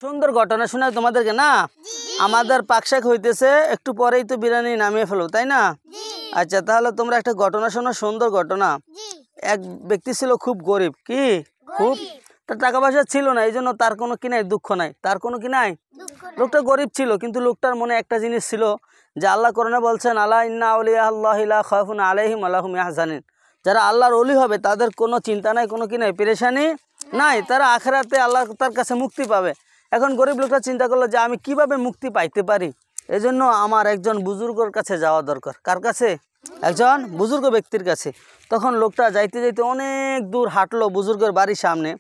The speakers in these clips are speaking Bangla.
সুন্দর ঘটনা শোনাই তোমাদেরকে না। আমাদের পাকশাক হইতেছে, একটু পরেই তো বিরিয়ানি নামিয়ে ফেলো, তাই না? আচ্ছা, তাহলে তোমরা একটা ঘটনা শোনো, সুন্দর ঘটনা। এক ব্যক্তি ছিল খুব গরিব, কি খুব, তার টাকা পয়সা ছিল না, এই জন্য তার কোনো কি নাই, দুঃখ নাই, তার কোনো কি নাই। লোকটা গরিব ছিল, কিন্তু লোকটার মনে একটা জিনিস ছিল যে আল্লাহ কোরআনে বলছেন, আলা ইন্না আউলিয়া আল্লাহি লা খাউফুন আলাইহিম ওয়া লা হুম ইয়াহজানুন, যারা আল্লাহর ওলি হবে তাদের কোনো চিন্তা নাই, কোনো কি নাই, পেরেশানি নাই, তারা আখিরাতে আল্লাহ তার কাছে মুক্তি পাবে। এখন গরিব লোকটা চিন্তা করলো যে আমি কিভাবে মুক্তি পাইতে পারি, এজন্য আমার একজন বুজুর্গর কাছে যাওয়া দরকার। কার কাছে? একজন বুজুর্গ ব্যক্তির কাছে। তখন লোকটা যাইতে যাইতে অনেক দূর হাঁটলো বুজুর্গের বাড়ির সামনে।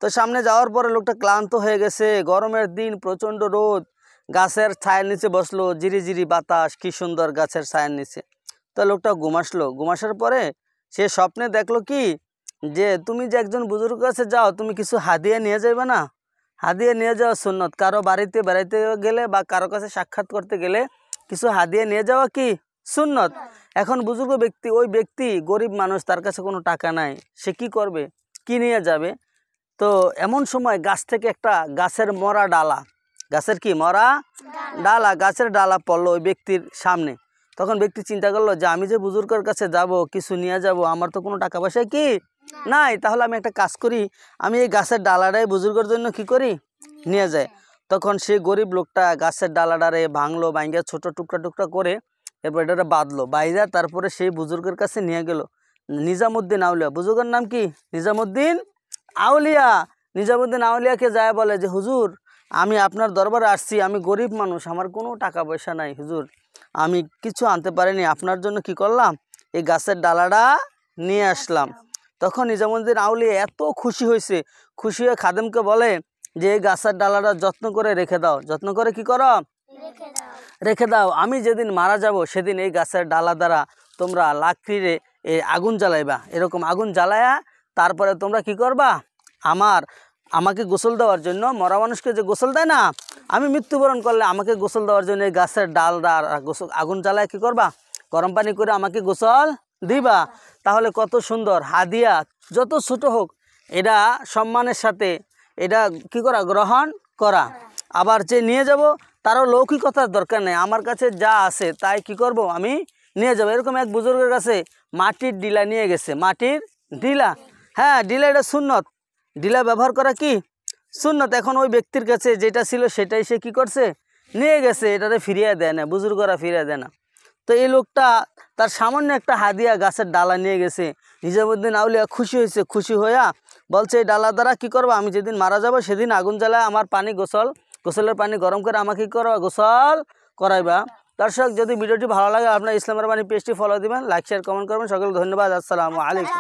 তো সামনে যাওয়ার পরে লোকটা ক্লান্ত হয়ে গেছে, গরমের দিন, প্রচণ্ড রোদ, গাছের ছায়ার নিচে বসলো, জিরি জিরি বাতাস, কি সুন্দর গাছের ছায়ার নিচে। তো লোকটা ঘুমাসলো, ঘুমাসার পরে সে স্বপ্নে দেখলো কি যে তুমি যে একজন বুজুর্গ কাছে যাও, তুমি কিছু হাদিয়া নিয়ে যাবে না? হাদিয়া নিয়ে যাওয়া সুন্নত। কারো বাড়িতে বেড়াইতে গেলে বা কারো কাছে সাক্ষাৎ করতে গেলে কিছু হাদিয়া নিয়ে যাওয়া কি সুন্নত। এখন বুজুর্গ ব্যক্তি, ওই ব্যক্তি গরিব মানুষ, তার কাছে কোনো টাকা নাই, সে কি করবে, কি নিয়ে যাবে? তো এমন সময় গাছ থেকে একটা গাছের মরা ডালা, গাছের কি মরা ডালা, গাছের ডালা পড়লো ওই ব্যক্তির সামনে। তখন ব্যক্তি চিন্তা করলো যে আমি যে বুজুর্গের কাছে যাব, কিছু নিয়ে যাব, আমার তো কোনো টাকা পয়সা কি নাই, তাহলে আমি একটা কাজ করি, আমি এই গাছের ডালাটাই বুজুর্গের জন্য কি করি, নিয়ে যাই। তখন সেই গরিব লোকটা গাছের ডালাটারে ভাঙলো, ভাঙিয়ে ছোট টুকরা টুকরা করে এরপর এটা বাঁধলো, বাইরা তারপরে সেই বুজুর্গের কাছে নিয়ে গেল। নিজামুদ্দিন আউলিয়া, বুজুর্গের নাম কি? নিজামুদ্দিন আউলিয়া। নিজামুদ্দিন আউলিয়াকে যায় বলে যে হুজুর, আমি আপনার দরবারে আসছি, আমি গরিব মানুষ, আমার কোনো টাকা পয়সা নাই হুজুর, আমি কিছু আনতে পারিনি, আপনার জন্য কি করলাম, এই গাছের ডালাটা নিয়ে আসলাম। তখন নিজামুদ্দিন আউলিয়া এত খুশি হয়েছে, খুশি হয়ে খাদেমকে বলে যে এই গাছের ডালাটা যত্ন করে রেখে দাও, যত্ন করে কি করো, রেখে দাও, আমি যেদিন মারা যাব সেদিন এই গাছের ডালা দ্বারা তোমরা লাকড়িরে এই আগুন জ্বালাইবা, এরকম আগুন জ্বালায়া তারপরে তোমরা কি করবা, আমাকে গোসল দেওয়ার জন্য, মরা মানুষকে যে গোসল দেয় না, আমি মৃত্যুবরণ করলে আমাকে গোসল দেওয়ার জন্য এই গাছের ডালটা গোসল আগুন জ্বালায় কি করবা, গরম পানি করে আমাকে গোসল দিবা। তাহলে কত সুন্দর হাদিয়া, যত ছোট হোক, এটা সম্মানের সাথে এটা কি করা, গ্রহণ করা। আবার যে নিয়ে যাব তারও লৌকিকতার দরকার নেই, আমার কাছে যা আছে তাই কি করব, আমি নিয়ে যাব। এরকম এক বুজুর্গের কাছে মাটির ডিলা নিয়ে গেছে, মাটির ডিলা, হ্যাঁ ডিলা, এটা সুন্নত, ডিলা ব্যবহার করা কি সুন্নত। এখন ওই ব্যক্তির কাছে যেটা ছিল সেটাই সে কি করছে, নিয়ে গেছে, এটারে ফিরিয়ে দেয় না, বুজুর্গরা ফিরিয়ে দেয় না। তো এই লোকটা তার সামান্য একটা হাদিয়া গাছের ডালা নিয়ে গেছে। নিজামুদ্দিন আউলিয়া খুশি হয়েছে, খুশি হইয়া বলছে এই ডালা দ্বারা কি করবো, আমি যেদিন মারা যাব সেদিন আগুন জ্বালায় আমার পানি গোসলের পানি গরম করে আমাকে কি করবা, গোসল করাইবা। দর্শক, যদি ভিডিওটি ভালো লাগে আপনার ইসলামের বাণী পেজটি ফলো দিবেন, লাইক শেয়ার কমেন্ট করবেন। সকল ধন্যবাদ। আসসালামু আলাইকুম।